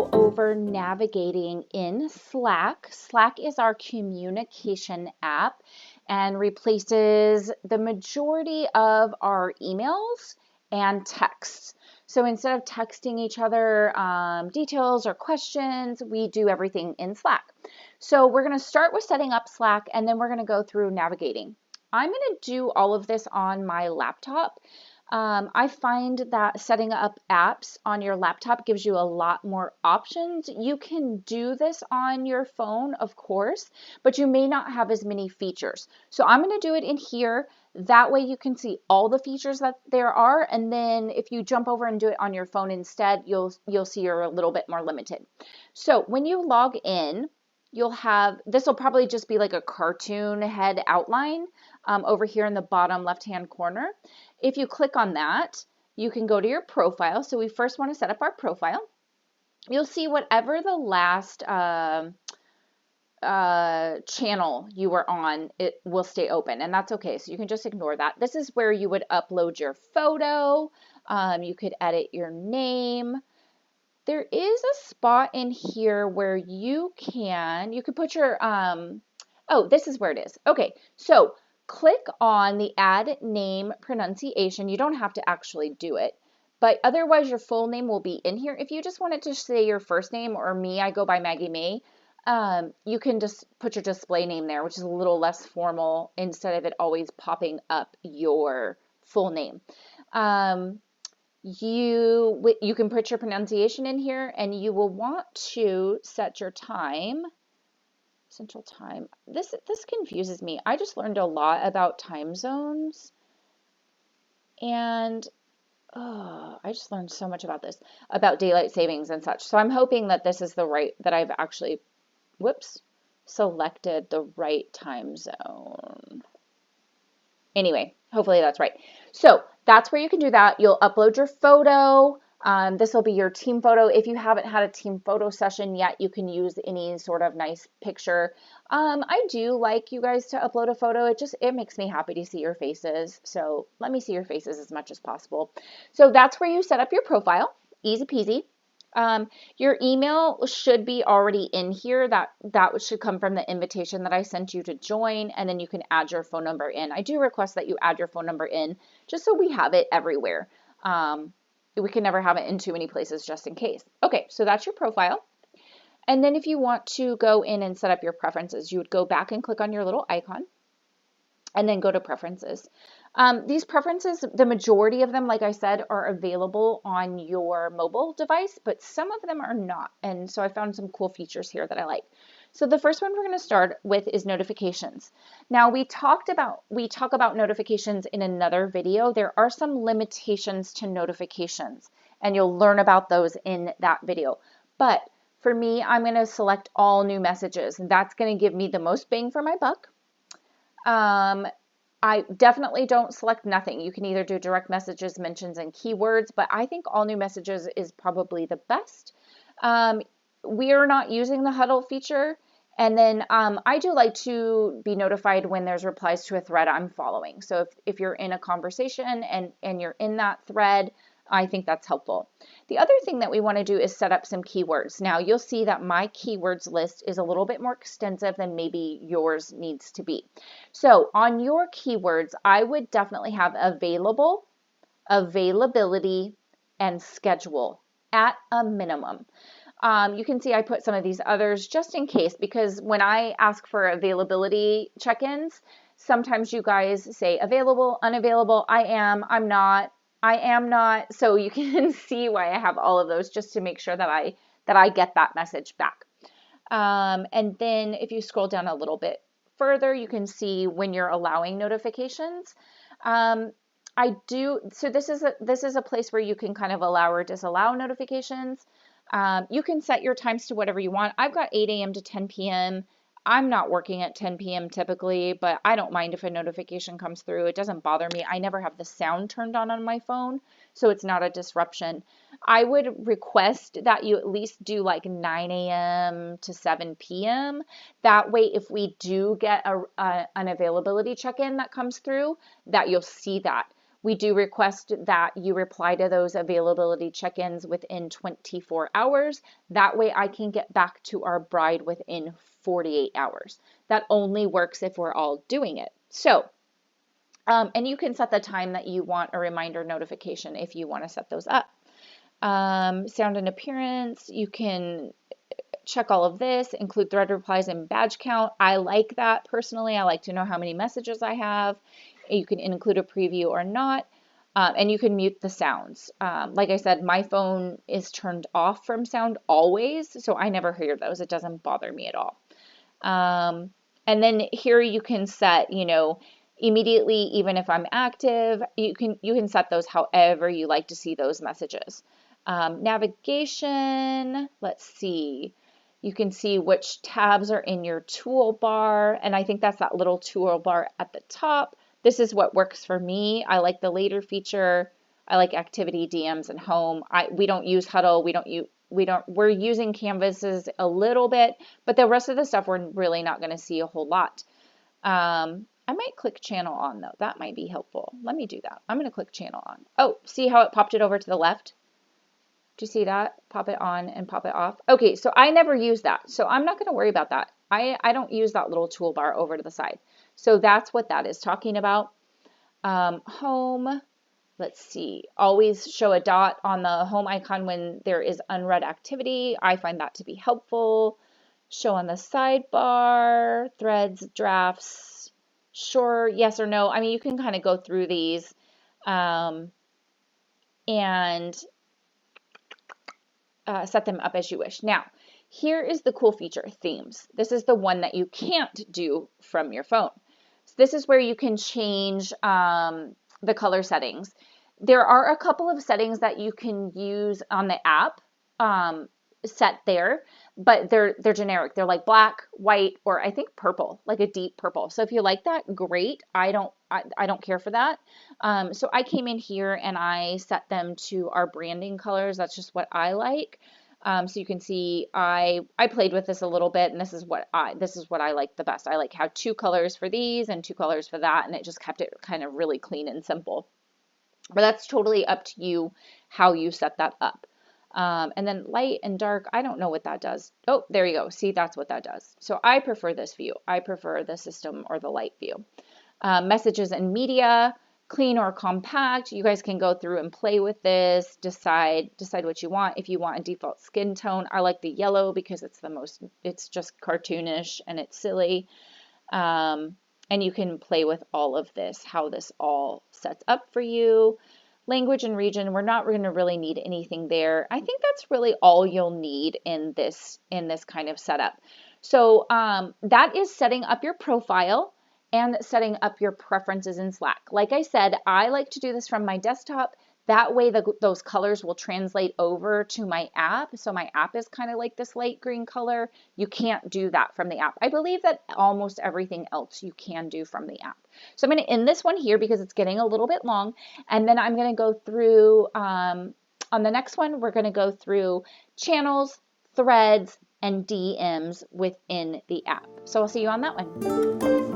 go over navigating in Slack. Slack is our communication app and replaces the majority of our emails and texts. So instead of texting each other details or questions, we do everything in Slack. So we're going to start with setting up Slack, and then we're going to go through navigating. I'm going to do all of this on my laptop. I find that setting up apps on your laptop gives you a lot more options. You can do this on your phone, of course, but you may not have as many features. So I'm going to do it in here. That way you can see all the features that there are, and then if you jump over and do it on your phone instead, you'll see you're a little bit more limited. So when you log in, you'll have, this will probably just be like a cartoon head outline over here in the bottom left-hand corner. If you click on that, you can go to your profile. So we first want to set up our profile. You'll see whatever the last channel you were on, it will stay open, and that's okay. So you can just ignore that. This is where you would upload your photo. You could edit your name. There is a spot in here where you could put your, oh, this is where it is. Okay, so click on the add name pronunciation. You don't have to actually do it, but otherwise your full name will be in here. If you just wanted to say your first name, or me, I go by Maggie May, you can just put your display name there, which is a little less formal instead of it always popping up your full name. You can put your pronunciation in here, and you will want to set your time, Central Time. This confuses me. I just learned a lot about time zones, and I just learned so much about this, about daylight savings and such. So I'm hoping that this is the right, that I've actually, selected the right time zone. Anyway, hopefully that's right. So that's where you can do that. You'll upload your photo. This will be your team photo. If you haven't had a team photo session yet, you can use any sort of nice picture. I do like you guys to upload a photo. It makes me happy to see your faces. So let me see your faces as much as possible. So that's where you set up your profile. Easy peasy. Your email should be already in here. That should come from the invitation that I sent you to join, and then you can add your phone number in. I do request that you add your phone number in just so we have it everywhere. We can never have it in too many places just in case. Okay, so that's your profile. And then if you want to go in and set up your preferences, you would go back and click on your little icon and then go to preferences. These preferences, the majority of them, like I said, are available on your mobile device, but some of them are not. And so I found some cool features here that I like. So the first one we're going to start with is notifications. Now we talk about notifications in another video. There are some limitations to notifications, and you'll learn about those in that video. But for me, I'm going to select all new messages, and that's going to give me the most bang for my buck. I definitely don't select nothing. You can either do direct messages, mentions, and keywords, but I think all new messages is probably the best. We are not using the huddle feature, and then I do like to be notified when there's replies to a thread I'm following. So if you're in a conversation and you're in that thread, I think that's helpful. The other thing that we want to do is set up some keywords. Now you'll see that my keywords list is a little bit more extensive than maybe yours needs to be. So on your keywords, I would definitely have available, availability, and schedule at a minimum. You can see I put some of these others just in case, because when I ask for availability check-ins, sometimes you guys say available, unavailable, I am, I'm not, I am not. So you can see why I have all of those, just to make sure that I get that message back. And then if you scroll down a little bit further, you can see when you're allowing notifications. So this is a place where you can kind of allow or disallow notifications. You can set your times to whatever you want. I've got 8 a.m. to 10 p.m. I'm not working at 10 p.m. typically, but I don't mind if a notification comes through. It doesn't bother me. I never have the sound turned on my phone, so it's not a disruption. I would request that you at least do like 9 a.m. to 7 p.m. That way, if we do get an availability check-in that comes through, that you'll see that. We do request that you reply to those availability check-ins within 24 hours. That way I can get back to our bride within 48 hours. That only works if we're all doing it. So, and you can set the time that you want a reminder notification if you want to set those up. Sound and appearance, you can check all of this, include thread replies and badge count. I like that personally. I like to know how many messages I have. You can include a preview or not. And you can mute the sounds. Like I said, my phone is turned off from sound always, so I never hear those. It doesn't bother me at all. And then here you can set, you know, immediately, even if I'm active, you can set those however you like to see those messages. Navigation, let's see. You can see which tabs are in your toolbar, and I think that's that little toolbar at the top. This is what works for me. I like the later feature. I like activity, DMs, and home. We don't use Huddle. We're using Canvases a little bit, but the rest of the stuff we're really not going to see a whole lot. I might click channel on though. That might be helpful. Let me do that. I'm going to click channel on. Oh, see how it popped it over to the left? Do you see that? Pop it on and pop it off. Okay, so I never use that. So I'm not going to worry about that. I don't use that little toolbar over to the side. So that's what that is talking about. Home, let's see. Always show a dot on the home icon when there is unread activity. I find that to be helpful. Show on the sidebar, threads, drafts, sure, yes or no. I mean, you can kind of go through these and set them up as you wish. Now, here is the cool feature, themes. This is the one that you can't do from your phone. So this is where you can change the color settings. There are a couple of settings that you can use on the app set there, but they're generic. They're like black, white, or I think purple, like a deep purple. So if you like that, great. I don't care for that. So I came in here and I set them to our branding colors. That's just what I like. So you can see I played with this a little bit, and this is what I like the best. I like how 2 colors for these and 2 colors for that, and it just kept it kind of really clean and simple. But that's totally up to you how you set that up. And then light and dark, I don't know what that does. Oh, there you go. See, that's what that does. So I prefer this view. I prefer the system or the light view. Messages and media, clean or compact. You guys can go through and play with this, decide what you want. If you want a default skin tone, I like the yellow because it's just cartoonish and it's silly. And you can play with all of this, how this all sets up for you. Language and region, we're not going to really need anything there. I think that's really all you'll need in this kind of setup. So that is setting up your profile and setting up your preferences in Slack. Like I said, I like to do this from my desktop. That way those colors will translate over to my app. So my app is kind of like this light green color. You can't do that from the app. I believe that almost everything else you can do from the app. So I'm going to end this one here because it's getting a little bit long. And then I'm going to go through, on the next one, we're going to go through channels, threads, and DMs within the app. So I'll see you on that one.